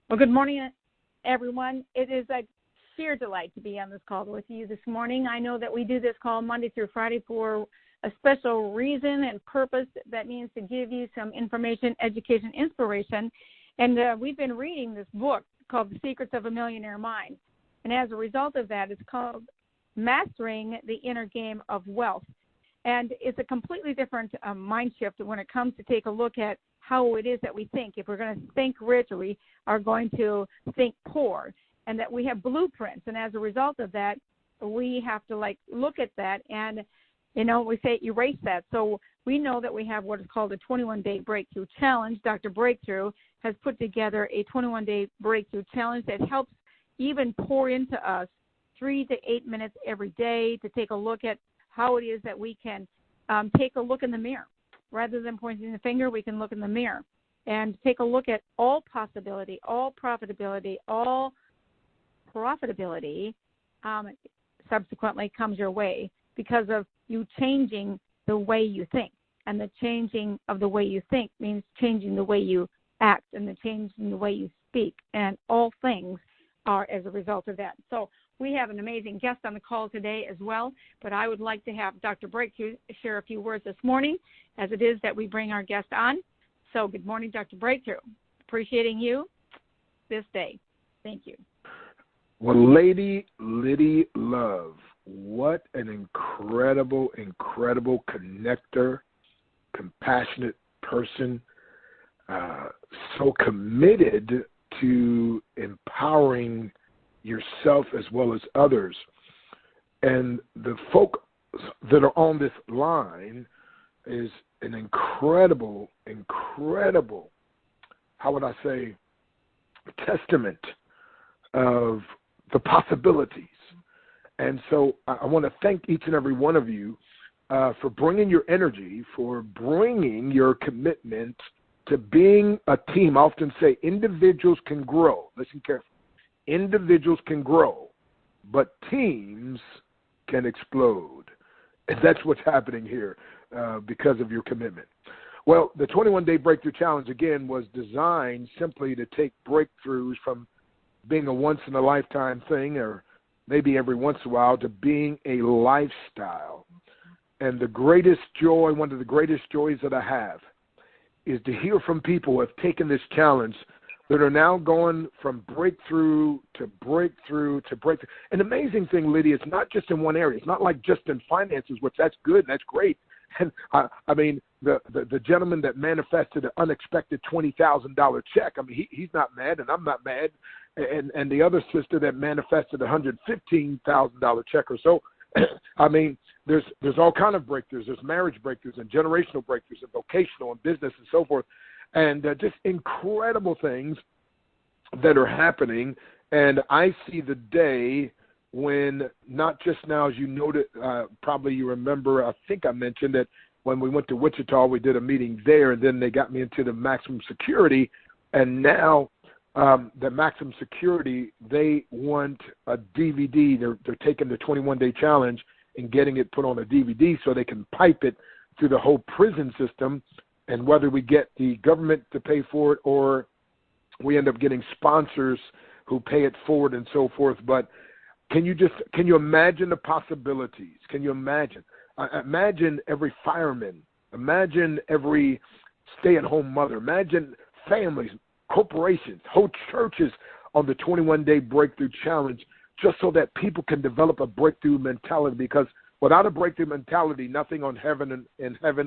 Well, good morning, everyone. It is a sheer delight to be on this call with you this morning. I know that we do this call Monday through Friday for a special reason and purpose. That means to give you some information, education, inspiration. And we've been reading this book called The Secrets of a Millionaire Mind. And as a result of that, it's called Mastering the Inner Game of Wealth. And it's a completely different mind shift when it comes to take a look at how it is that we think. If we're going to think rich, or we are going to think poor, and that we have blueprints. And as a result of that, we have to look at that and, we say erase that. So we know that we have what is called a 21-day breakthrough challenge. Dr. Breakthrough has put together a 21-day breakthrough challenge that helps even pour into us 3 to 8 minutes every day to take a look at how it is that we can take a look in the mirror. Rather than pointing the finger, we can look in the mirror and take a look at all possibility, all profitability, all profitability subsequently comes your way because of you changing the way you think. And the changing of the way you think means changing the way you act and the changing the way you speak. And all things are as a result of that. So we have an amazing guest on the call today as well, but I would like to have Dr. Breakthrough share a few words this morning as it is that we bring our guest on. So good morning, Dr. Breakthrough. Appreciating you this day. Thank you. Well, Lady Liddy Love, what an incredible, incredible connector, compassionate person, so committed to empowering yourself as well as others. And the folk that are on this line is an incredible, how would I say, testament of the possibilities. And so I want to thank each and every one of you for bringing your energy, for bringing your commitment to being a team. I often say individuals can grow. Listen carefully. Individuals can grow, but teams can explode. And that's what's happening here because of your commitment. Well, the 21-Day Breakthrough Challenge, again, was designed simply to take breakthroughs from being a once-in-a-lifetime thing or maybe every once in a while to being a lifestyle. And the greatest joy, one of the greatest joys that I have is to hear from people who have taken this challenge that are now going from breakthrough to breakthrough to breakthrough. An amazing thing, Lydia, it's not just in one area. It's not like just in finances, which that's good and that's great. And I mean, the gentleman that manifested an unexpected $20,000 check, I mean, he's not mad and I'm not mad. And the other sister that manifested a $115,000 check or so, I mean, there's all kind of breakthroughs. There's marriage breakthroughs and generational breakthroughs and vocational and business and so forth. And just incredible things that are happening. And I see the day when not just now, as you noted, probably you remember, I think I mentioned that when we went to Wichita, we did a meeting there, and then they got me into the maximum security. And now the maximum security, they want a DVD. They're taking the 21-day challenge and getting it put on a DVD so they can pipe it through the whole prison system. And whether we get the government to pay for it or we end up getting sponsors who pay it forward and so forth. But can you imagine the possibilities? Can you imagine? Imagine every fireman. Imagine every stay-at-home mother. Imagine families, corporations, whole churches on the 21-day breakthrough challenge just so that people can develop a breakthrough mentality, because without a breakthrough mentality, nothing on heaven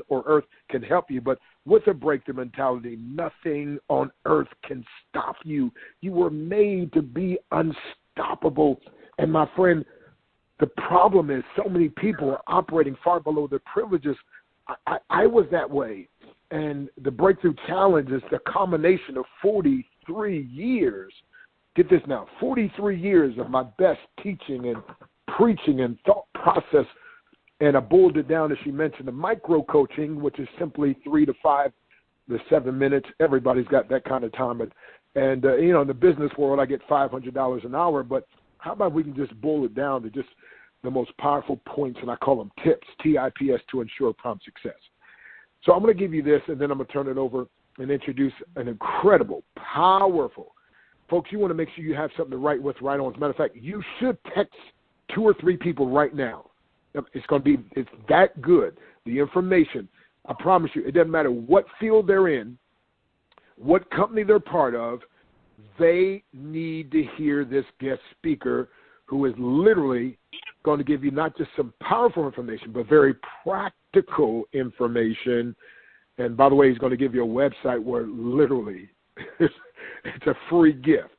or earth can help you. But with a breakthrough mentality, nothing on earth can stop you. You were made to be unstoppable. And my friend, the problem is so many people are operating far below their privileges. I was that way. And the breakthrough challenge is the combination of 43 years. Get this now, 43 years of my best teaching and preaching and thought process. And I boiled it down, as she mentioned, the micro coaching, which is simply 3 to 5 to 7 minutes. Everybody's got that kind of time. And in the business world, I get $500 an hour. But how about we can just boil it down to just the most powerful points, and I call them tips, TIPS, to ensure prompt success. So I'm going to give you this, and then I'm going to turn it over and introduce an incredible, powerful folks, you want to make sure you have something to write with right on. As a matter of fact, you should text 2 or 3 people right now. It's that good. The information, I promise you, it doesn't matter what field they're in, what company they're part of, they need to hear this guest speaker who is literally going to give you not just some powerful information, but very practical information. And by the way, he's going to give you a website where literally it's a free gift.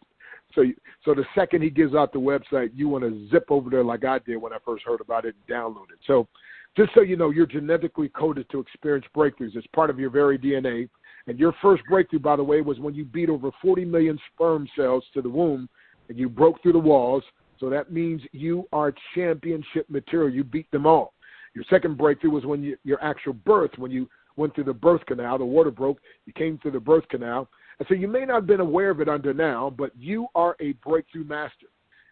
So the second he gives out the website, you want to zip over there like I did when I first heard about it and download it. So just so you know, you're genetically coded to experience breakthroughs. It's part of your very DNA. And your first breakthrough, by the way, was when you beat over 40 million sperm cells to the womb and you broke through the walls. So that means you are championship material. You beat them all. Your second breakthrough was when your actual birth, when you went through the birth canal, the water broke, you came through the birth canal. And so you may not have been aware of it under now, but you are a breakthrough master.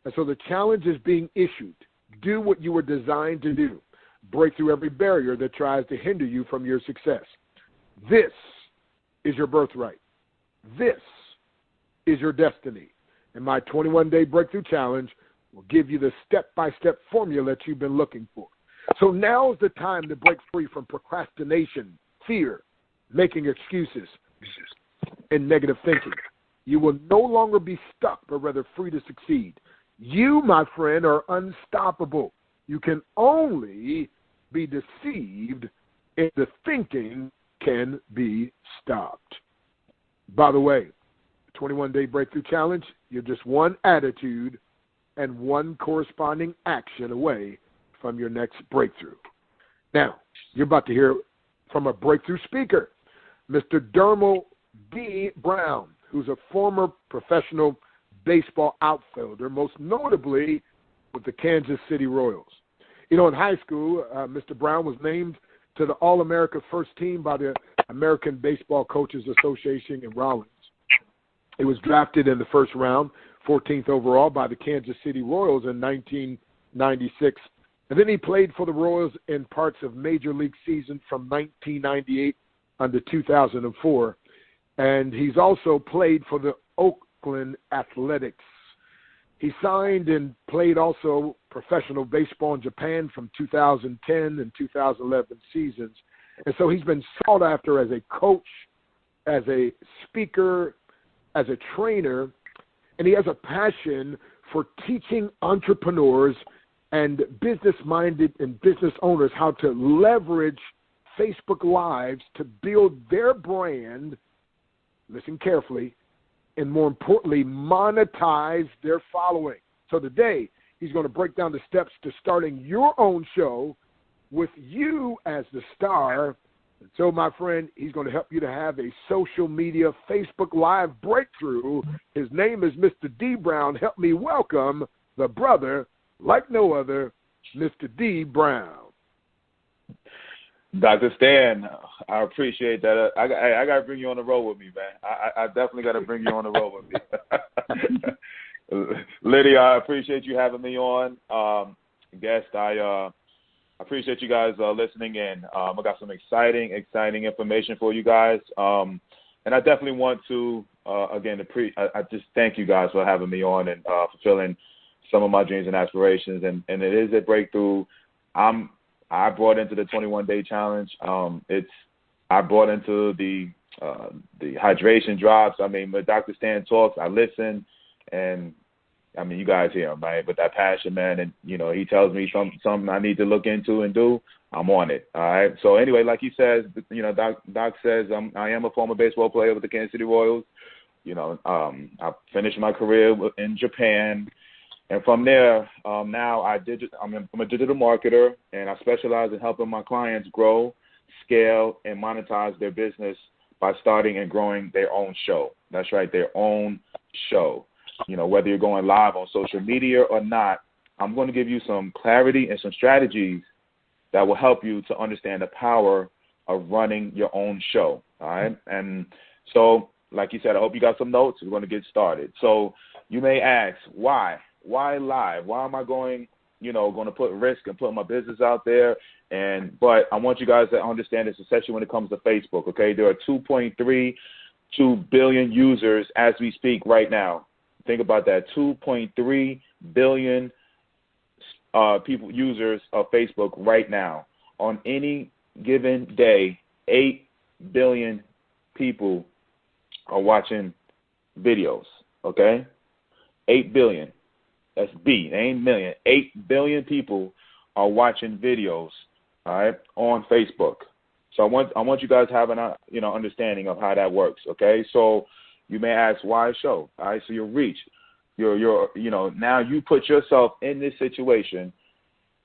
And so the challenge is being issued. Do what you were designed to do. Break through every barrier that tries to hinder you from your success. This is your birthright. This is your destiny. And my 21-day breakthrough challenge will give you the step-by-step formula that you've been looking for. So now is the time to break free from procrastination, fear, making excuses, and negative thinking. You will no longer be stuck, but rather free to succeed. You, my friend, are unstoppable. You can only be deceived if the thinking can be stopped. By the way, the 21-day breakthrough challenge, you're just one attitude and one corresponding action away from your next breakthrough. Now, you're about to hear from a breakthrough speaker, Mr. DEE BROWN, who's a former professional baseball outfielder, most notably with the Kansas City Royals. You know, in high school, Mr. Brown was named to the All-America First Team by the American Baseball Coaches Association in Rawlins. He was drafted in the first round, 14th overall, by the Kansas City Royals in 1996. And then he played for the Royals in parts of Major League season from 1998 until 2004. And he's also played for the Oakland Athletics. He signed and played also professional baseball in Japan from 2010 and 2011 seasons. And so he's been sought after as a coach, as a speaker, as a trainer, and he has a passion for teaching entrepreneurs and business-minded and business owners how to leverage Facebook Lives to build their brand, listen carefully, and more importantly, monetize their following. So today, he's going to break down the steps to starting your own show with you as the star. And so, my friend, he's going to help you to have a social media Facebook Live breakthrough. His name is Mr. DEE BROWN. Help me welcome the brother like no other, Mr. DEE BROWN. Dr. Stan, I appreciate that. I got to bring you on the road with me, man. I definitely got to bring you on the road with me. Lydia, I appreciate you having me on. Guest, I appreciate you guys listening in. I got some exciting information for you guys. And I definitely want to, again, I just thank you guys for having me on and fulfilling some of my dreams and aspirations. And it is a breakthrough. I brought into the 21-day challenge. I brought into the hydration drops. I mean, when Dr. Stan talks, I listen, and I mean, you guys hear him, right? But that passion, man, and you know, he tells me something I need to look into and do. I'm on it. All right. So anyway, like he says, you know, Doc says I am a former baseball player with the Kansas City Royals. You know, I finished my career in Japan. And from there, now I'm a digital marketer, and I specialize in helping my clients grow, scale, and monetize their business by starting and growing their own show. That's right, their own show. You know, whether you're going live on social media or not, I'm going to give you some clarity and some strategies that will help you to understand the power of running your own show. All right, and so, like you said, I hope you got some notes. We're going to get started. So you may ask, why? Why live? Why am I going to put risk and put my business out there? But I want you guys to understand this, especially when it comes to Facebook, okay? There are 2.32 billion users as we speak right now. Think about that, 2.3 billion people, users of Facebook right now. On any given day, 8 billion people are watching videos, okay? 8 billion. That's B, it ain't million. 8 billion people are watching videos, all right, on Facebook. So I want you guys to have an understanding of how that works, okay? So you may ask, why a show? All right, so your reach, now you put yourself in this situation.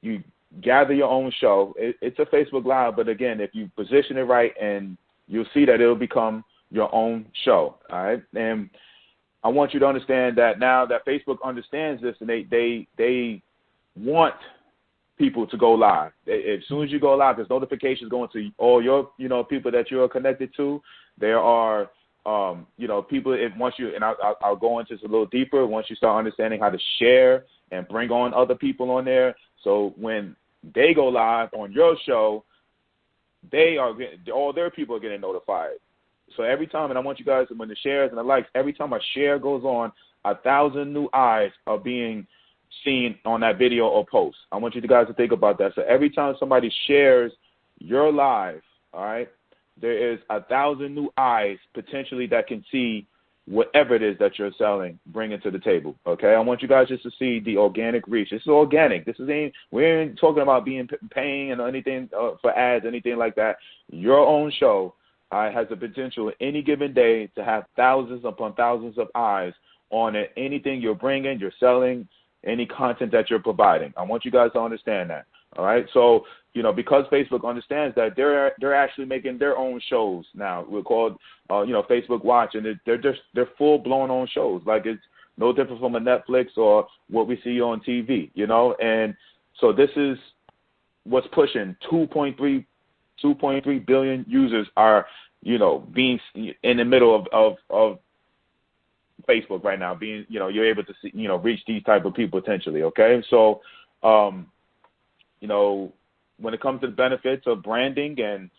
You gather your own show. It's a Facebook Live, but again, if you position it right, and you'll see that it'll become your own show, all right? And I want you to understand that now that Facebook understands this, and they want people to go live. As soon as you go live, there's notifications going to all your people that you're connected to. There are people. I'll go into this a little deeper once you start understanding how to share and bring on other people on there. So when they go live on your show, all their people are getting notified. So every time, and I want you guys, when the shares and the likes, every time a share goes on, 1,000 new eyes are being seen on that video or post. I want you guys to think about that. So every time somebody shares your live, all right, there is 1,000 new eyes potentially that can see whatever it is that you're selling, bringing to the table. Okay, I want you guys just to see the organic reach. This is organic. We ain't talking about paying and anything for ads, anything like that. Your own show has the potential any given day to have thousands upon thousands of eyes on it. Anything you're bringing, you're selling, any content that you're providing. I want you guys to understand that. All right. So, because Facebook understands that, they're actually making their own shows now. We're called, Facebook Watch, and they're full blown on shows. Like, it's no different from a Netflix or what we see on TV, And so this is what's pushing 2.3 billion users are, being in the middle of Facebook right now, being, you're able to see, reach these type of people potentially. Okay. So, when it comes to the benefits of branding and,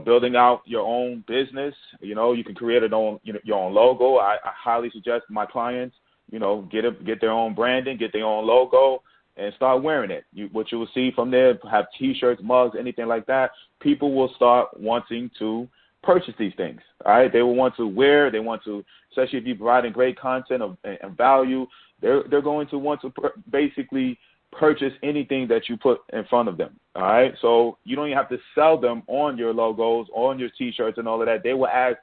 building out your own business, you can create your own logo. I highly suggest my clients, get their own branding, get their own logo, and start wearing it. What you will see from there, have T-shirts, mugs, anything like that, people will start wanting to purchase these things. All right, they will want to wear. They want to, especially if you're providing great content and value. They're going to want to basically purchase anything that you put in front of them. All right, so you don't even have to sell them on your logos, on your T-shirts, and all of that. They will ask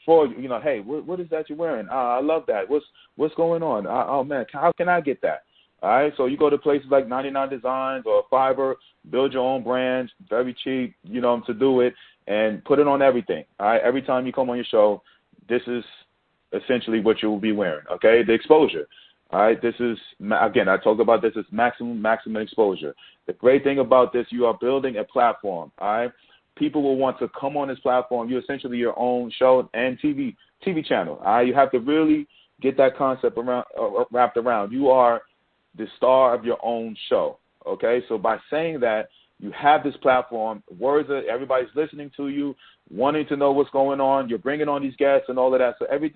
for, hey, what is that you're wearing? I love that. What's going on? Oh man, how can I get that? All right, so you go to places like 99 Designs or Fiverr, build your own brands, very cheap, to do it, and put it on everything. All right, every time you come on your show, this is essentially what you will be wearing. Okay, the exposure. All right, this is, again, I talk about this as maximum exposure. The great thing about this, you are building a platform. All right, people will want to come on this platform. You're essentially your own show and TV channel. All right, you have to really get that concept wrapped around. You are the star of your own show. Okay, so by saying that, you have this platform, everybody's listening to you, wanting to know what's going on. You're bringing on these guests and all of that. So every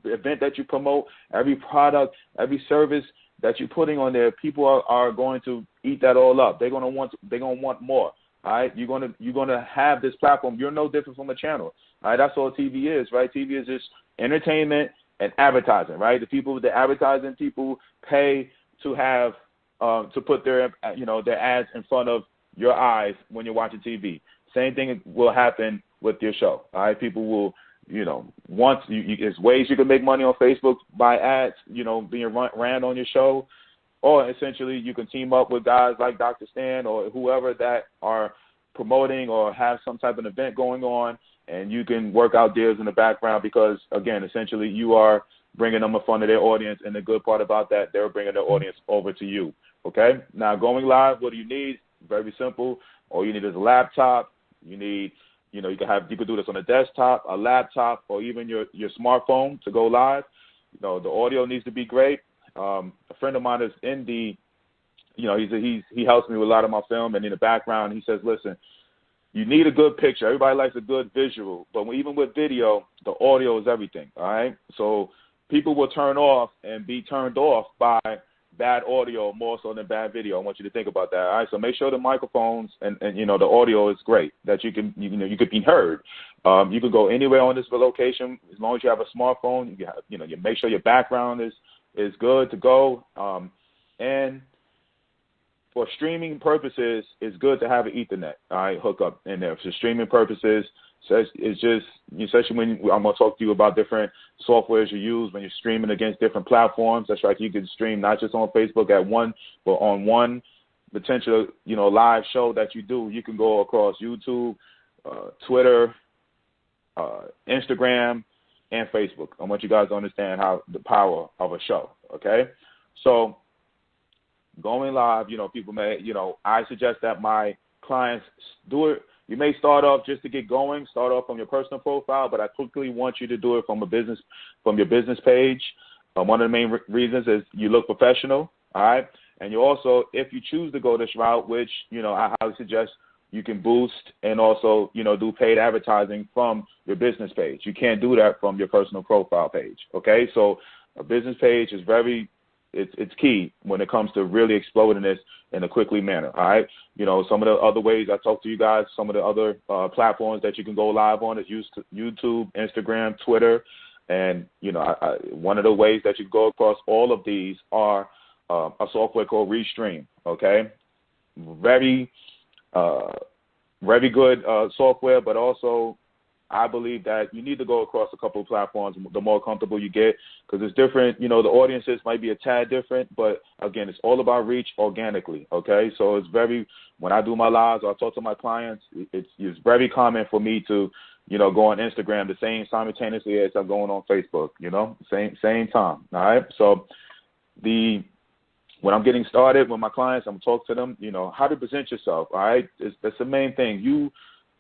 event that you promote, every product, every service that you're putting on there, people are going to eat that all up. They're going to want more. All right, you're going to have this platform. You're no different from a channel. All right, that's all TV is, right? TV is just entertainment and advertising, right? The advertising people pay to have to put their ads in front of your eyes when you're watching TV. Same thing will happen with your show. All right, people will, there's ways you can make money on Facebook by ads, being ran on your show, or essentially you can team up with guys like Dr. Stan or whoever that are promoting or have some type of event going on, and you can work out deals in the background because, again, essentially you are bringing them in front of their audience, and the good part about that, they're bringing their audience over to you. Okay, now going live, what do you need? Very simple. All you need is a laptop. You need, you can do this on a desktop, a laptop, or even your smartphone to go live. The audio needs to be great. A friend of mine is in the, he helps me with a lot of my film, and in the background he says, listen, you need a good picture. Everybody likes a good visual, but even with video, the audio is everything. All right, so people will turn off and be turned off by bad audio more so than bad video. I want you to think about that. All right, so make sure the microphones and the audio is great, that you can you could be heard. You can go anywhere on this location as long as you have a smartphone. You make sure your background is good to go. And for streaming purposes, it's good to have an Ethernet, all right, hookup in there. For streaming purposes, so it's just, especially when I'm going to talk to you about different softwares you use when you're streaming against different platforms. That's right, you can stream not just on Facebook at one, but on one potential, live show that you do. You can go across YouTube, Twitter, Instagram, and Facebook. I want you guys to understand how the power of a show, okay? So going live, people may, I suggest that my clients do it. You may start off just to get going, start off from your personal profile, but I quickly want you to do it from your business page. One of the main reasons is you look professional, all right? And you also, if you choose to go this route, which, I highly suggest, you can boost and also, do paid advertising from your business page. You can't do that from your personal profile page, okay? So a business page is it's key when it comes to really exploding this in a quickly manner, all right? Some of the other ways I talk to you guys, some of the other platforms that you can go live on is YouTube, Instagram, Twitter, and, one of the ways that you go across all of these are a software called Restream, okay? Very good software, but also I believe that you need to go across a couple of platforms the more comfortable you get, because it's different. The audiences might be a tad different, but again, it's all about reach organically, okay? So when I do my lives or I talk to my clients, it's very common for me to, go on Instagram the same simultaneously as I'm going on Facebook, same time, all right? So when I'm getting started with my clients, I'm talking to them, how to present yourself, all right? That's the main thing.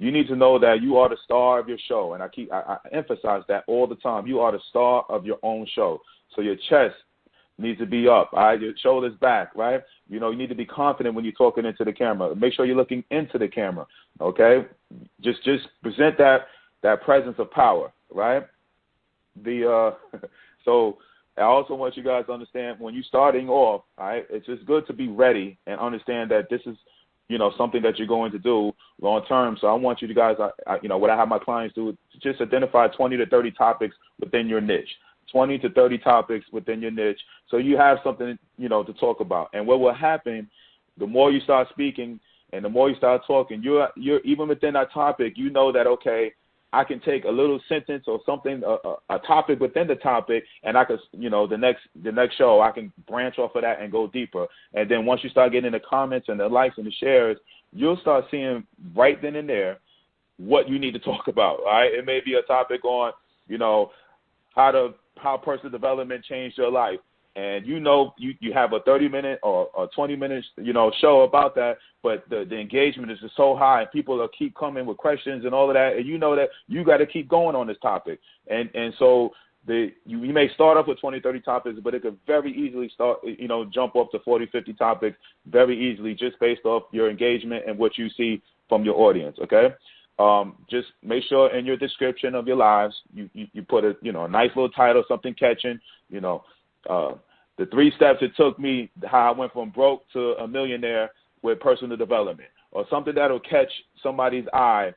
You need to know that you are the star of your show, and I emphasize that all the time. You are the star of your own show. So your chest needs to be up, all right? Your shoulders back, right? You need to be confident when you're talking into the camera. Make sure you're looking into the camera, okay? Just present that presence of power, right? So I also want you guys to understand when you're starting off, all right, it's just good to be ready and understand that this is, something that you're going to do long term. So I want you guys, what I have my clients do, just identify 20 to 30 topics within your niche. 20 to 30 topics within your niche, so you have something, to talk about. And what will happen, the more you start speaking and the more you start talking, you're even within that topic, that, okay, I can take a little sentence or something, a topic within the topic, and I could, the next show, I can branch off of that and go deeper. And then once you start getting the comments and the likes and the shares, you'll start seeing right then and there what you need to talk about. All right, it may be a topic on, how personal development changed your life. And you have a 30-minute or 20-minute, show about that, but the engagement is just so high, and people will keep coming with questions and all of that, and that you got to keep going on this topic. And so you may start off with 20, 30 topics, but it could very easily jump up to 40, 50 topics very easily just based off your engagement and what you see from your audience, okay? Just make sure in your description of your lives, you put a nice little title, something catching, the 3 steps it took me, how I went from broke to a millionaire with personal development, or something that'll catch somebody's eye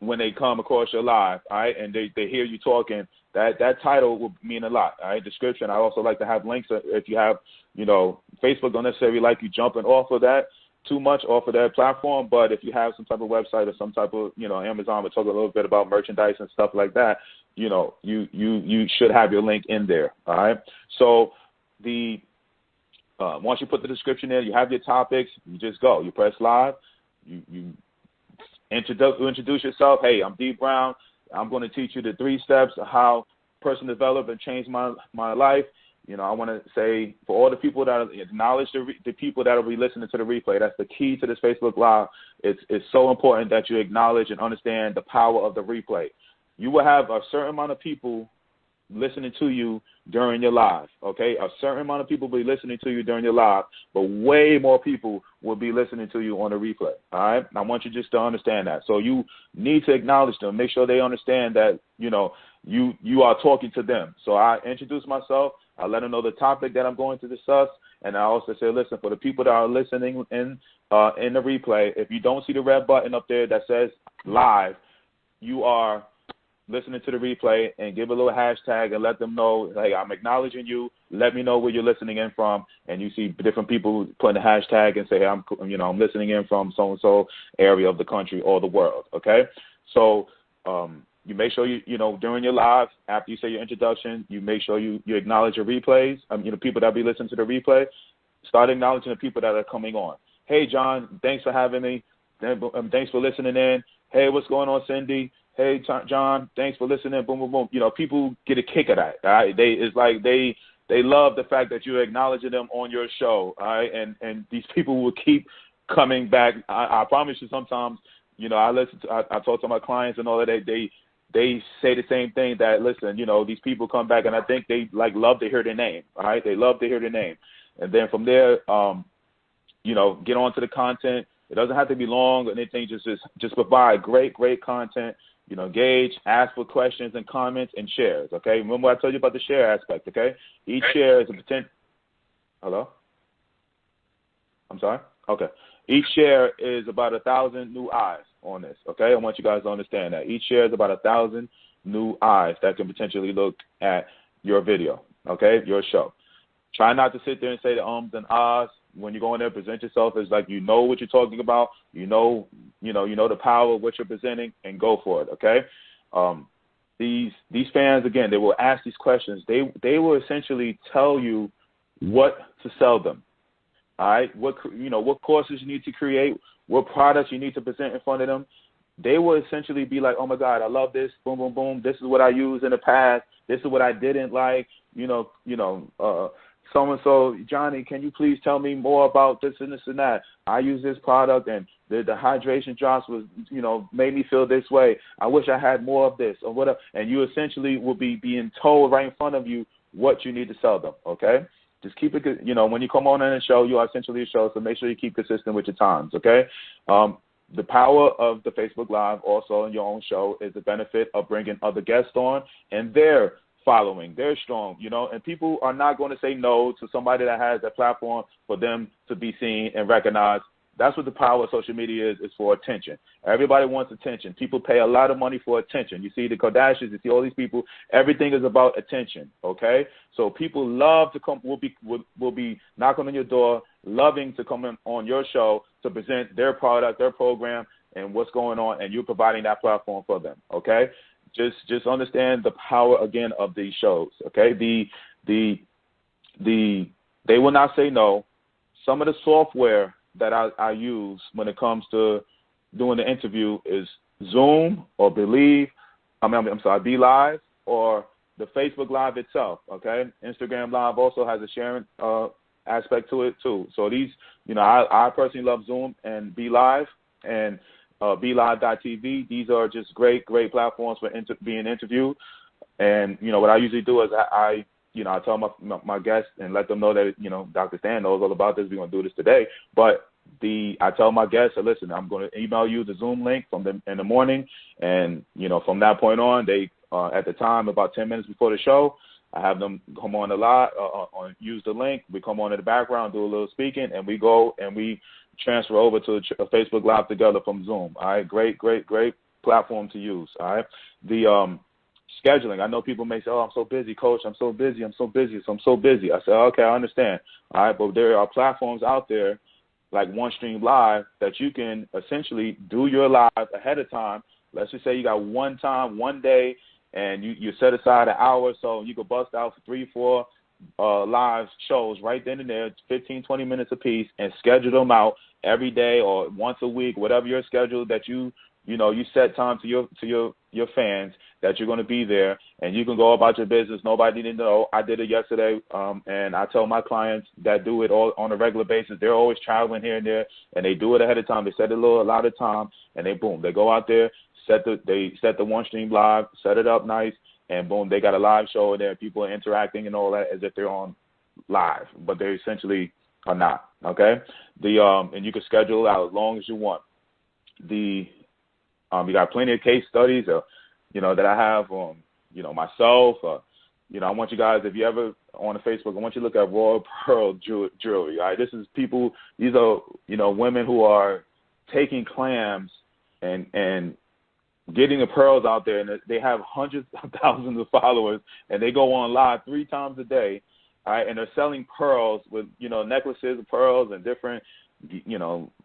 when they come across your live, all right, and they hear you talking. That title will mean a lot, all right? Description. I also like to have links. If you have, Facebook don't necessarily like you jumping off of that too much off of that platform, but if you have some type of website or some type of, Amazon will talk a little bit about merchandise and stuff like that, you should have your link in there, all right? So once you put the description in, you have your topics, you just go. You press live, you introduce yourself. Hey, I'm DEE Brown. I'm going to teach you the 3 steps of how personal development changed my life. I want to say for all the people that acknowledge the people that will be listening to the replay, that's the key to this Facebook Live. It's so important that you acknowledge and understand the power of the replay. You will have a certain amount of people listening to you during your live, okay? A certain amount of people will be listening to you during your live, but way more people will be listening to you on the replay, all right? And I want you just to understand that. So you need to acknowledge them. Make sure they understand that, you are talking to them. So I introduce myself. I let them know the topic that I'm going to discuss, and I also say, listen, for the people that are listening in the replay, if you don't see the red button up there that says live, you are listening to the replay, and give a little hashtag and let them know, hey, I'm acknowledging you. Let me know where you're listening in from. And you see different people putting a hashtag and say, hey, I'm listening in from so-and-so area of the country or the world, okay? So you make sure during your live, after you say your introduction, you make sure you acknowledge your replays. People that be listening to the replay, start acknowledging the people that are coming on. Hey, John, thanks for having me. Thanks for listening in. Hey, what's going on, Cindy? Hey, John, thanks for listening. Boom, boom, boom. People get a kick at that. All right? It's like they love the fact that you're acknowledging them on your show. All right? And these people will keep coming back. I promise you. Sometimes, I talk to my clients and all of that. They say the same thing, that listen, these people come back and I think they love to hear their name. All right? They love to hear their name, and then from there, get on to the content. It doesn't have to be long or anything. Just provide great content. Engage, ask for questions and comments and shares, okay? Remember I told you about the share aspect, okay? Each share is a potential. Hello? I'm sorry? Okay. Each share is about 1,000 new eyes on this, okay? I want you guys to understand that. Each share is about 1,000 new eyes that can potentially look at your video, okay, your show. Try not to sit there and say the ums and ahs. When you go in there, present yourself as like you know what you're talking about. You know the power of what you're presenting, and go for it. Okay. These fans, again, they will ask these questions. They will essentially tell you what to sell them. All right. What courses you need to create, what products you need to present in front of them. They will essentially be like, oh my God, I love this. Boom, boom, boom. This is what I used in the past. This is what I didn't like. So-and-so, Johnny, can you please tell me more about this and this and that? I use this product, and the hydration drops was, made me feel this way. I wish I had more of this or whatever. And you essentially will be being told right in front of you what you need to sell them, okay? Just keep it, when you come on in a show, you are essentially a show, so make sure you keep consistent with your times, okay? The power of the Facebook Live also in your own show is the benefit of bringing other guests on, and they're following. They're strong, and people are not going to say no to somebody that has a platform for them to be seen and recognized. That's what the power of social media is for attention. Everybody wants attention. People pay a lot of money for attention. You see the Kardashians, you see all these people. Everything is about attention, okay? So people love to come, will be knocking on your door, loving to come on your show to present their product, their program, and what's going on, and you're providing that platform for them, okay? Just understand the power again of these shows. Okay, they will not say no. Some of the software that I use when it comes to doing the interview is Zoom or Be Live, or the Facebook Live itself. Okay, Instagram Live also has a sharing aspect to it too. So these, I personally love Zoom and Be Live and BeLive.tv. These are just great platforms for being interviewed. And, what I usually do is I tell my guests and let them know that, Dr. Stan knows all about this. We're going to do this today. But I tell my guests, listen, I'm going to email you the Zoom link in the morning. And, from that point on, they, at the time, about 10 minutes before the show, I have them come on the live, use the link. We come on in the background, do a little speaking, and we go and we transfer over to a Facebook Live together from Zoom. All right, great platform to use. All right, the scheduling. I know people may say, "Oh, I'm so busy, Coach. I'm so busy. I say, "Okay, I understand." All right, but there are platforms out there like OneStream Live that you can essentially do your live ahead of time. Let's just say you got one day, and you set aside an hour or so, and you can bust out for 3-4 live shows right then and there, 15-20 minutes apiece, and schedule them out every day or once a week, whatever your schedule that you set time to your fans that you're going to be there, and you can go about your business. Nobody need to know. I did it yesterday, and I tell my clients that do it all on a regular basis. They're always traveling here and there, and they do it ahead of time. They set a lot of time, and they go out there, set the OneStream Live, set it up nice, and boom, they got a live show there. People are interacting and all that as if they're on live, but they essentially are not. Okay, and you can schedule it out as long as you want. You got plenty of case studies, that I have myself. I want you guys, if you ever on the Facebook, I want you to look at Royal Pearl Jewelry. All right, these are women who are taking clams and getting the pearls out there, and they have hundreds of thousands of followers, and they go on live 3 times a day. All right, and they're selling pearls with necklaces of pearls and different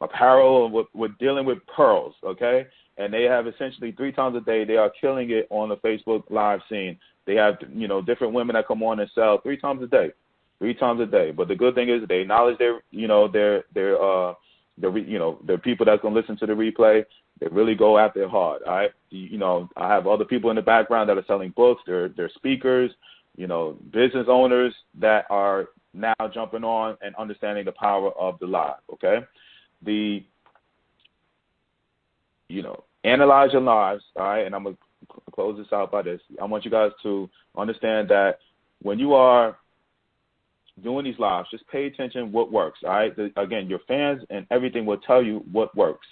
apparel with dealing with pearls. Okay, and they have essentially 3 times a day. They are killing it on the Facebook live scene. They have, different women that come on and sell 3 times a day. But the good thing is they acknowledge their people that's going to listen to the replay. They really go after it hard. All right. I have other people in the background that are selling books. They're speakers, business owners that are now jumping on and understanding the power of the live. Okay. Analyze your lives. All right. And I'm going to close this out by this. I want you guys to understand that when you are doing these lives, just pay attention what works. All right. Again, your fans and everything will tell you what works.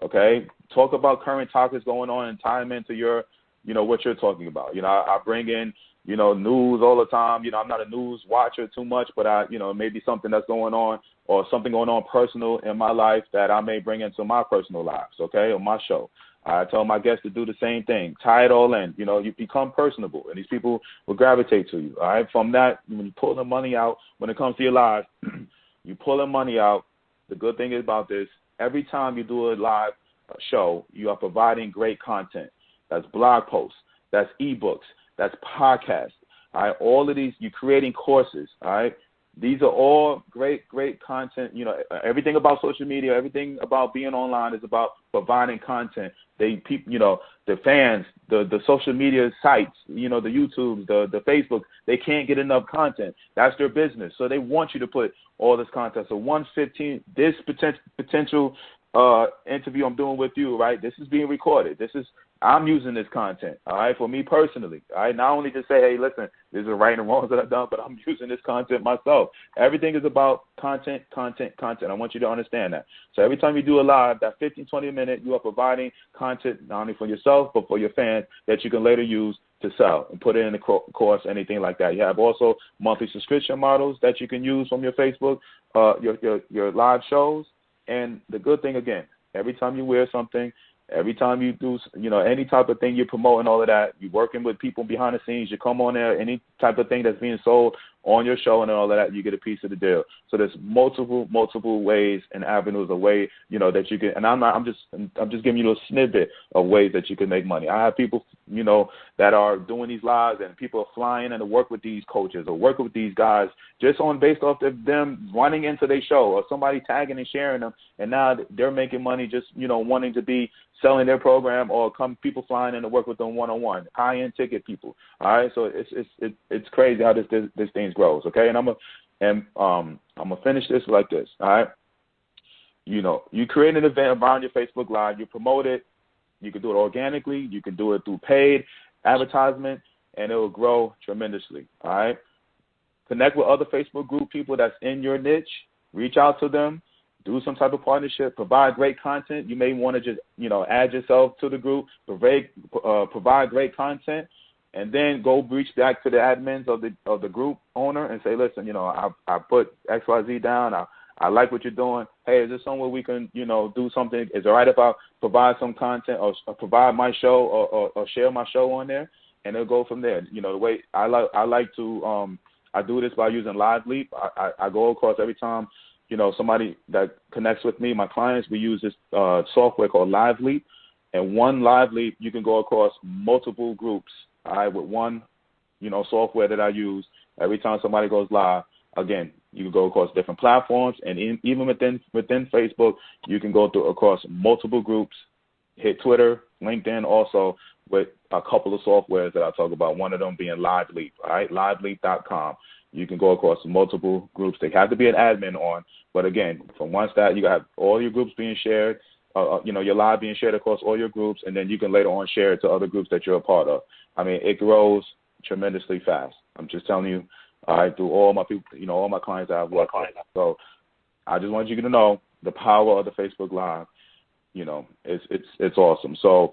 Okay. Talk about current topics going on and tie them into your, what you're talking about. I bring in, news all the time. I'm not a news watcher too much, but maybe something that's going on or something going on personal in my life that I may bring into my personal lives. Okay. On my show. I tell my guests to do the same thing. Tie it all in. You become personable, and these people will gravitate to you. All right. From that, when you pull the money out, when it comes to your live, you pull the money out. The good thing about this, every time you do a live show, you are providing great content. That's blog posts. That's ebooks. That's podcasts. All right. All of these, you're creating courses. All right. These are all great content. Everything about social media, everything about being online is about providing content. The fans, the social media sites, the YouTube, the Facebook, they can't get enough content. That's their business. So they want you to put all this content. So 115, this potential interview I'm doing with you, right? This is being recorded. I'm using this content, all right, for me personally, all right? Not only to say, hey, listen, this is right and wrongs that I've done, but I'm using this content myself. Everything is about content. I want you to understand that. So every time you do a live, that 15, 20 minute, you are providing content not only for yourself, but for your fans that you can later use to sell and put it in the course, anything like that. You have also monthly subscription models that you can use from your Facebook, your live shows. And the good thing, again, every time you wear something, every time you do, any type of thing you're promoting, all of that, you're working with people behind the scenes, you come on there, any type of thing that's being sold on your show and all of that, you get a piece of the deal. So there's multiple ways and avenues of way, that you can, and I'm just giving you a snippet of ways that you can make money. I have people, that are doing these lives, and people are flying in to work with these coaches or working with these guys just based off of them running into their show or somebody tagging and sharing them, and now they're making money just, wanting to be selling their program or people flying in to work with them one-on-one, high-end ticket people. All right, so it's crazy how this thing grows. Okay, and I'm gonna finish this like this. All right, you create an event around your Facebook Live, you promote it. You can do it organically. You can do it through paid advertisement, and it will grow tremendously. All right, connect with other Facebook group people that's in your niche. Reach out to them. Do some type of partnership, provide great content. You may want to just, add yourself to the group, provide great content, and then go reach back to the admins of the group owner and say, listen, I put XYZ down. I like what you're doing. Hey, is there somewhere we can, do something? Is it all right if I provide some content or provide my show or share my show on there? And it'll go from there. The way I like to, I do this by using LiveLeap. I go across every time, somebody that connects with me, my clients, we use this software called LiveLeap. And one LiveLeap, you can go across multiple groups, all right, with one, software that I use. Every time somebody goes live, again, you can go across different platforms, and even within Facebook, you can go across multiple groups, hit Twitter, LinkedIn also, with a couple of softwares that I talk about, one of them being LiveLeap, all right, liveleap.com. You can go across multiple groups. They have to be an admin on, but again, from one stat, you have all your groups being shared, your live being shared across all your groups, and then you can later on share it to other groups that you're a part of. I mean, it grows tremendously fast. I'm just telling you, through all my people, all my clients that I've worked with. So I just want you to know the power of the Facebook Live. It's awesome. So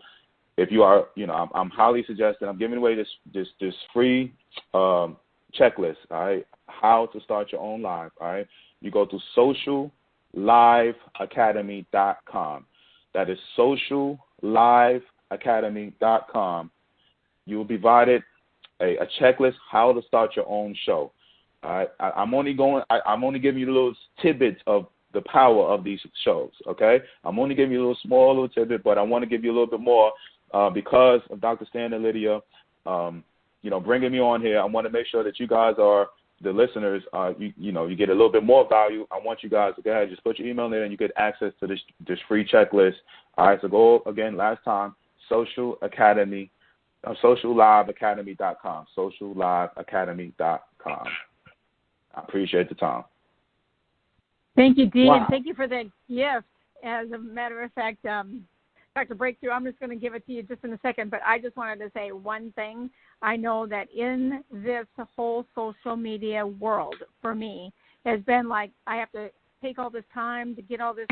if you are, I'm highly suggesting, I'm giving away this free checklist, all right, how to start your own live, all right. You go to socialliveacademy.com. That is socialliveacademy.com. You will be provided a checklist how to start your own show. All right, I'm only giving you little tidbits of the power of these shows. Okay, I'm only giving you a little tidbit, but I want to give you a little bit more because of Dr. Stan and Lydia, bringing me on here. I want to make sure that you guys are the listeners. You get a little bit more value. I want you guys to go ahead, just put your email in there, and you get access to this free checklist. All right, so go again. Last time, socialliveacademy.com. Socialliveacademy.com. I appreciate the time. Thank you, Dee, Wow. and thank you for that gift. As a matter of fact, Dr. Breakthrough, I'm just going to give it to you just in a second, but I just wanted to say one thing. I know that in this whole social media world, for me, has been like I have to take all this time to get all this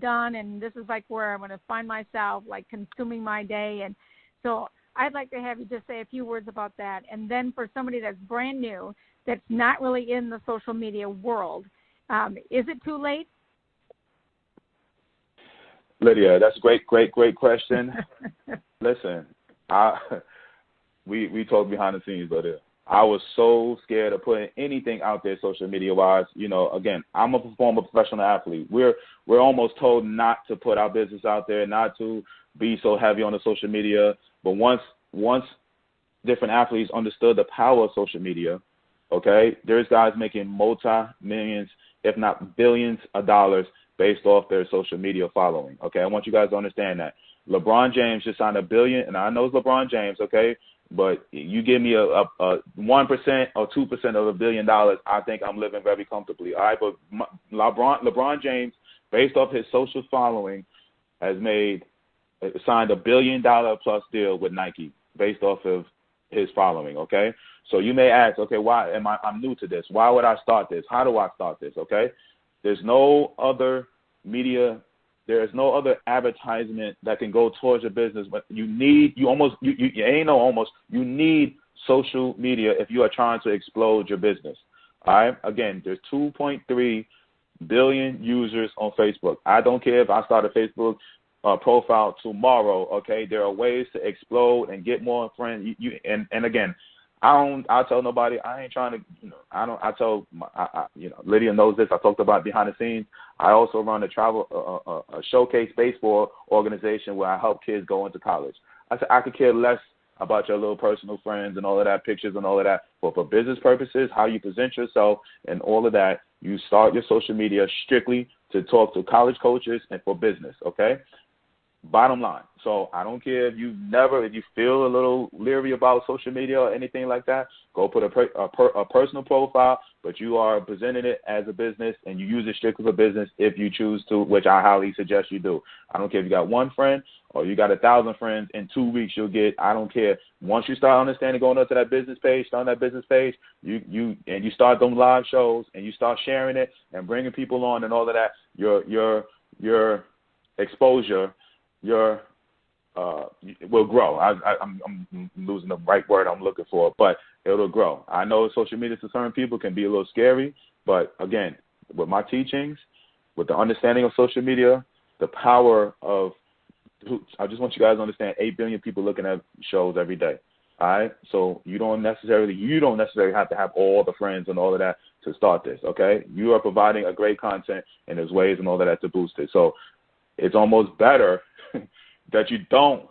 done, and this is like where I'm going to find myself like consuming my day. And so I'd like to have you just say a few words about that. And then for somebody that's brand new, that's not really in the social media world, is it too late? Lydia, that's a great question. Listen, we talked behind the scenes, but I was so scared of putting anything out there social media wise. Again, I'm a former professional athlete. We're almost told not to put our business out there, not to be so heavy on the social media. But once different athletes understood the power of social media, okay, there's guys making multi-millions, if not billions of dollars based off their social media following, okay? I want you guys to understand that. LeBron James just signed $1 billion, and I know it's LeBron James, okay? But you give me a 1% or 2% of $1 billion, I think I'm living very comfortably, all right? But LeBron James, based off his social following, has signed $1 billion plus deal with Nike based off of his following, okay? So you may ask, okay, why I'm new to this. Why would I start this? How do I start this, okay? There's no other media, there is no other advertisement that can go towards your business, but you need social media if you are trying to explode your business, all right? Again, there's 2.3 billion users on Facebook. I don't care if I start a Facebook profile tomorrow, okay? There are ways to explode and get more friends. And again, I tell nobody. I ain't trying to. Lydia knows this. I talked about behind the scenes. I also run a showcase baseball organization where I help kids go into college. I said I could care less about your little personal friends and all of that, pictures and all of that. But for business purposes, how you present yourself and all of that, you start your social media strictly to talk to college coaches and for business. Okay. Bottom line. So I don't care if you feel a little leery about social media or anything like that, go put a personal profile, but you are presenting it as a business and you use it strictly for business if you choose to, which I highly suggest you do. I don't care if you got one friend or you got 1,000 friends. In 2 weeks you'll get, I don't care. Once you start understanding, going up to that business page, you start them live shows and you start sharing it and bringing people on and all of that, your exposure, will grow. I'm losing the right word I'm looking for, but it'll grow. I know social media to certain people can be a little scary, but again, with my teachings, with the understanding of social media, the power of, I just want you guys to understand, 8 billion people looking at shows every day. All right, so you don't necessarily have to have all the friends and all of that to start this. Okay, you are providing a great content, and there's ways and all of that to boost it. So it's almost better that you don't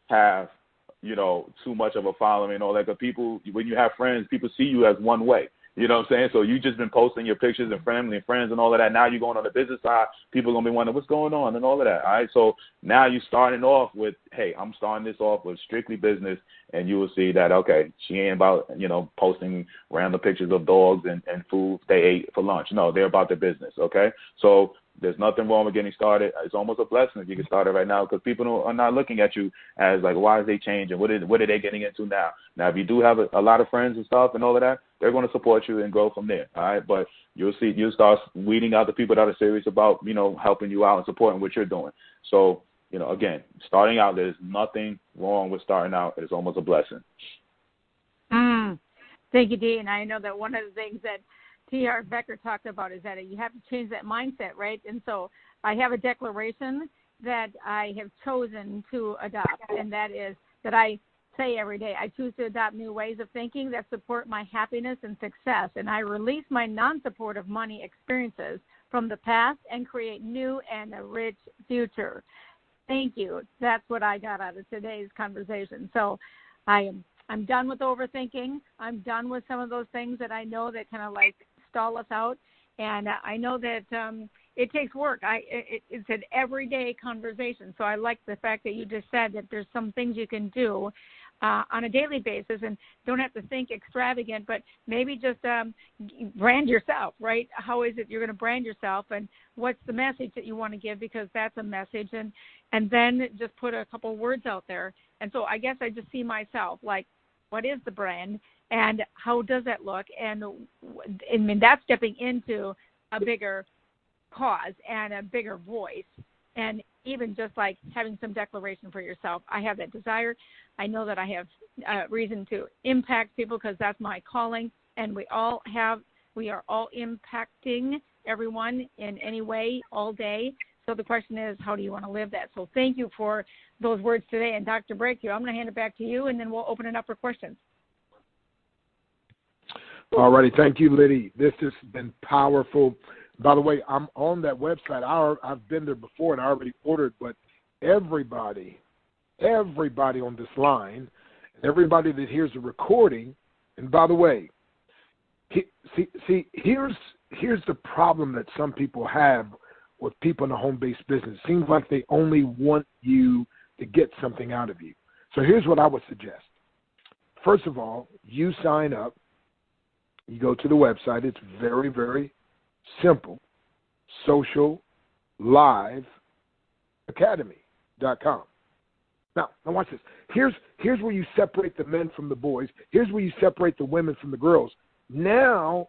have, too much of a following and all that. Because people, when you have friends, people see you as one way. You know what I'm saying? So you just been posting your pictures and family and friends and all of that. Now you're going on the business side. People are going to be wondering what's going on and all of that. All right. So now you're starting off with, hey, I'm starting this off with strictly business. And you will see that, okay, she ain't about, posting random pictures of dogs and food they ate for lunch. No, they're about their business. Okay. So there's nothing wrong with getting started. It's almost a blessing if you get started right now, because people are not looking at you as like, why is they changing? What are they getting into now? Now, if you do have a lot of friends and stuff and all of that, they're going to support you and grow from there. All right. But you'll start weeding out the people that are serious about, helping you out and supporting what you're doing. So again, starting out, there's nothing wrong with starting out. It's almost a blessing. Thank you, Dee. And I know that one of the things that T.R. Becker talked about is that you have to change that mindset, right? And so I have a declaration that I have chosen to adopt, and that is that I say every day, I choose to adopt new ways of thinking that support my happiness and success, and I release my non-supportive money experiences from the past and create new and a rich future. Thank you. That's what I got out of today's conversation. So I'm done with overthinking. I'm done with some of those things that I know that kind of like stall us out. And I know that it takes work. It's an everyday conversation. So I like the fact that you just said that there's some things you can do on a daily basis and don't have to think extravagant, but maybe just brand yourself, right? How is it you're going to brand yourself, and what's the message that you want to give, because that's a message, and then just put a couple words out there. And so I guess I just see myself like, what is the brand and how does that look? And I mean, that's stepping into a bigger cause and a bigger voice, and even just like having some declaration for yourself. I have that desire. I know that I have reason to impact people because that's my calling, and we are all impacting everyone in any way all day. So the question is, how do you want to live that? So thank you for those words today. And Dr. Breakthrough, I'm going to hand it back to you, and then we'll open it up for questions. All righty. Thank you, Liddy. This has been powerful. By the way, I'm on that website. I've been there before, and I already ordered, but everybody on this line, everybody that hears the recording, and by the way, here's the problem that some people have with people in the home-based business. It seems like they only want you to get something out of you. So here's what I would suggest. First of all, you sign up. You go to the website. It's very, very simple. socialliveacademy.com. Now watch this. Here's where you separate the men from the boys. Here's where you separate the women from the girls. Now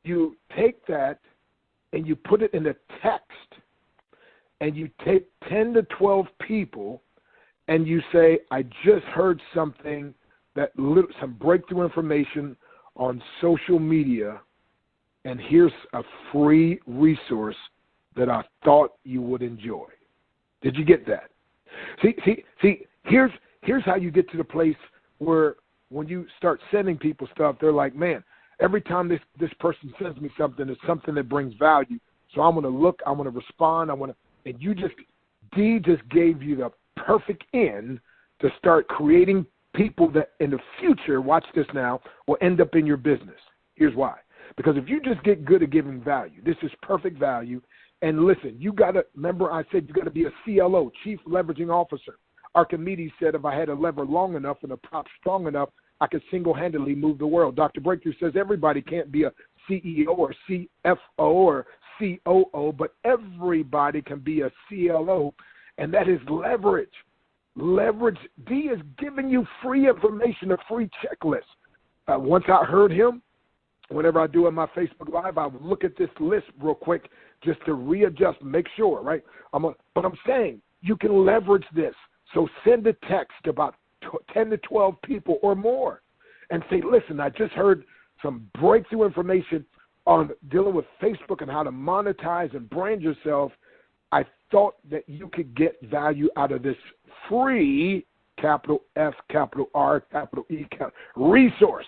you take that and you put it in a text, and you take 10 to 12 people, and you say, I just heard something, some breakthrough information on social media, and here's a free resource that I thought you would enjoy. Did you get that? See, here's how you get to the place where when you start sending people stuff, they're like, man, every time this person sends me something, it's something that brings value. So I'm going to look, I'm going to respond, and Dee just gave you the perfect in to start creating people that in the future, watch this now, will end up in your business. Here's why. Because if you just get good at giving value, this is perfect value. And listen, you got to, remember I said you got to be a CLO, Chief Leveraging Officer. Archimedes said if I had a lever long enough and a prop strong enough, I could single-handedly move the world. Dr. Breakthrough says everybody can't be a CEO or CFO or COO, but everybody can be a CLO, and that is leverage. Leverage. D is giving you free information, a free checklist. Once I heard him, whenever I do on my Facebook Live, I would look at this list real quick just to readjust, make sure, right? But I'm saying you can leverage this. So send a text about 10 to 12 people or more and say, listen, I just heard some breakthrough information on dealing with Facebook and how to monetize and brand yourself. I thought that you could get value out of this free, capital F, capital R, capital E, resource.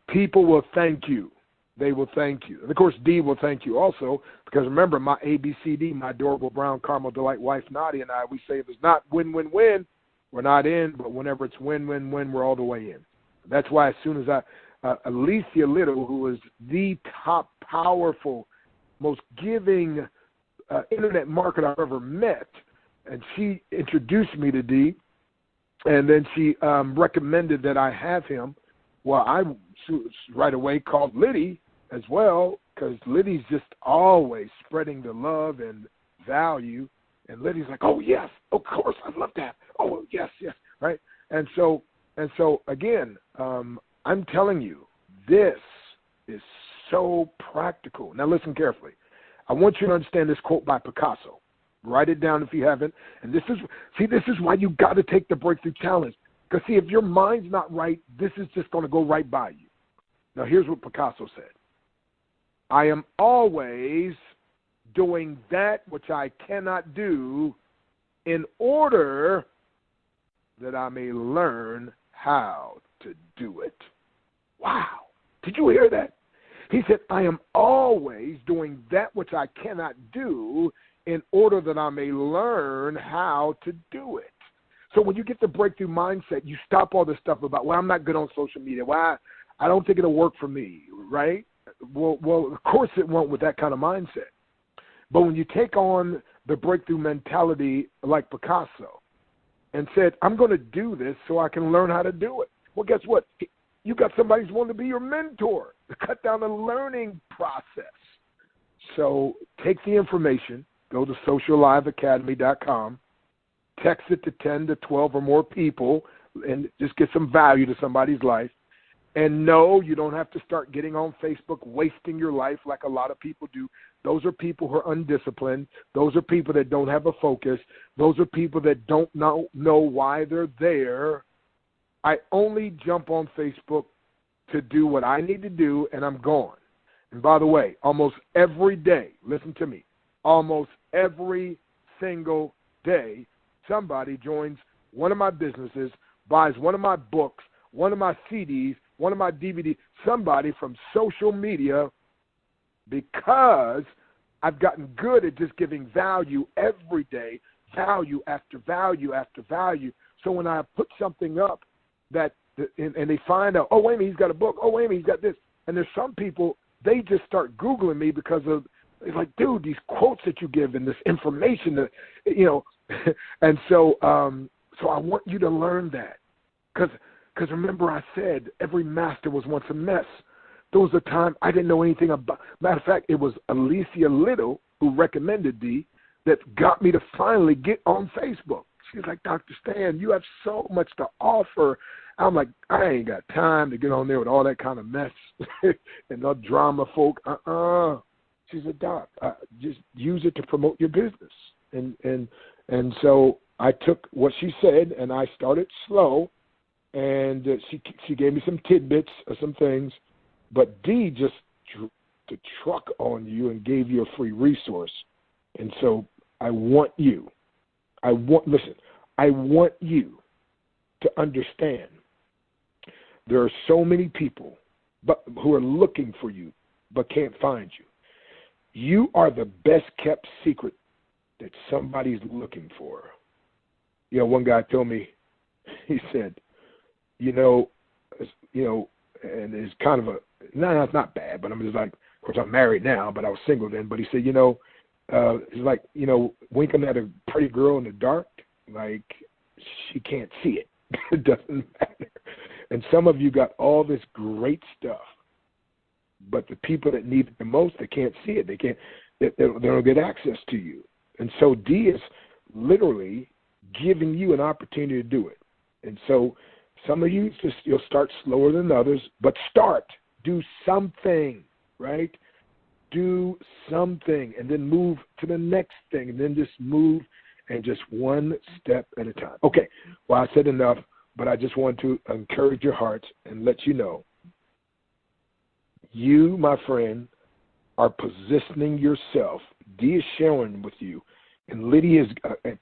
People will thank you. They will thank you. And, of course, Dee will thank you also because, remember, my ABCD, my adorable brown caramel delight wife, Nadia, and I, we say if it's not win-win-win, we're not in, but whenever it's win-win-win, we're all the way in. That's why as soon as Alicia Little, who is the top powerful, most giving internet marketer I've ever met, and she introduced me to Dee, and then she recommended that I have him. Well, I right away called Liddy as well because Liddy's just always spreading the love and value. And Liddy's like, oh, yes, of course, I love that. Oh, yes, right? And so again, I'm telling you, this is so practical. Now, listen carefully. I want you to understand this quote by Picasso. Write it down if you haven't. And this is why you got to take the Breakthrough Challenge. Because, see, if your mind's not right, this is just going to go right by you. Now, here's what Picasso said. I am always doing that which I cannot do in order that I may learn how to do it. Wow. Did you hear that? He said, I am always doing that which I cannot do in order that I may learn how to do it. So when you get the breakthrough mindset, you stop all this stuff about, well, I'm not good on social media. Well, I don't think it'll work for me, right? Well, of course it won't with that kind of mindset. But when you take on the breakthrough mentality like Picasso and said, I'm going to do this so I can learn how to do it. Well, guess what? You got somebody who's willing to be your mentor to cut down the learning process. So take the information, go to socialliveacademy.com, text it to 10 to 12 or more people, and just get some value to somebody's life. And no, you don't have to start getting on Facebook, wasting your life like a lot of people do. Those are people who are undisciplined. Those are people that don't have a focus. Those are people that don't know why they're there. I only jump on Facebook to do what I need to do, and I'm gone. And by the way, almost every day, listen to me, almost every single day, somebody joins one of my businesses, buys one of my books, one of my CDs, one of my DVDs, somebody from social media, because I've gotten good at just giving value every day, value after value after value. So when I put something up that, and they find out, oh, wait a minute, he's got a book. Oh, wait a minute, he's got this. And there's some people, they just start Googling me because of, it's like, dude, these quotes that you give and this information that, you know, and so I want you to learn that. Because remember I said every master was once a mess. There was a time I didn't know anything about. Matter of fact, it was Alicia Little who recommended Dee that got me to finally get on Facebook. She's like, Dr. Stan, you have so much to offer. I'm like, I ain't got time to get on there with all that kind of mess and no drama folk. She said, Doc, just use it to promote your business. And so I took what she said and I started slow. And she gave me some tidbits of some things, but Dee just to truck on you and gave you a free resource. And so I want you to understand there are so many people who are looking for you but can't find you. You are the best kept secret that somebody's looking for. You know, one guy told me, he said, and it's kind of it's not bad, but I'm just like, of course I'm married now, but I was single then. But he said, it's like, winking at a pretty girl in the dark, like she can't see it. It doesn't matter. And some of you got all this great stuff, but the people that need it the most, they can't see it. They don't get access to you. And so Dee is literally giving you an opportunity to do it. And so some of you, you'll start slower than others, but do something, right? Do something, and then move to the next thing, and then just move, and just one step at a time. Okay, well, I said enough, but I just want to encourage your hearts and let you know, you, my friend, are positioning yourself. Dee is sharing with you, and Lydia is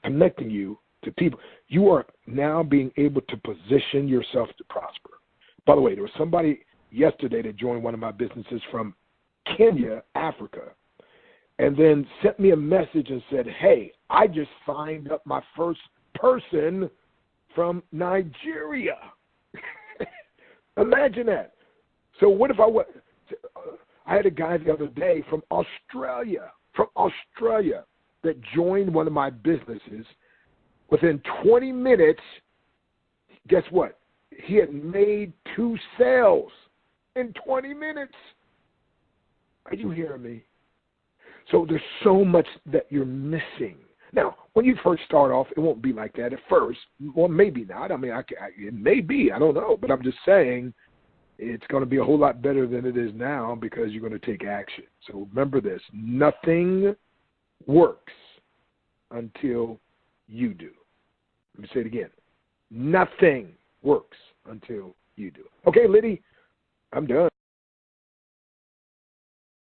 connecting you to people. You are now being able to position yourself to prosper. By the way, there was somebody yesterday that joined one of my businesses from Kenya, Africa, and then sent me a message and said, hey, I just signed up my first person from Nigeria. Imagine that. So what if I had a guy the other day from Australia that joined one of my businesses. Within 20 minutes, guess what? He had made 2 sales in 20 minutes. Are you hearing me? So there's so much that you're missing. Now, when you first start off, it won't be like that at first. Well, maybe not. I mean, it may be. I don't know. But I'm just saying it's going to be a whole lot better than it is now because you're going to take action. So remember this. Nothing works until you do. Let me say it again. Nothing works until you do. Okay, Liddy, I'm done.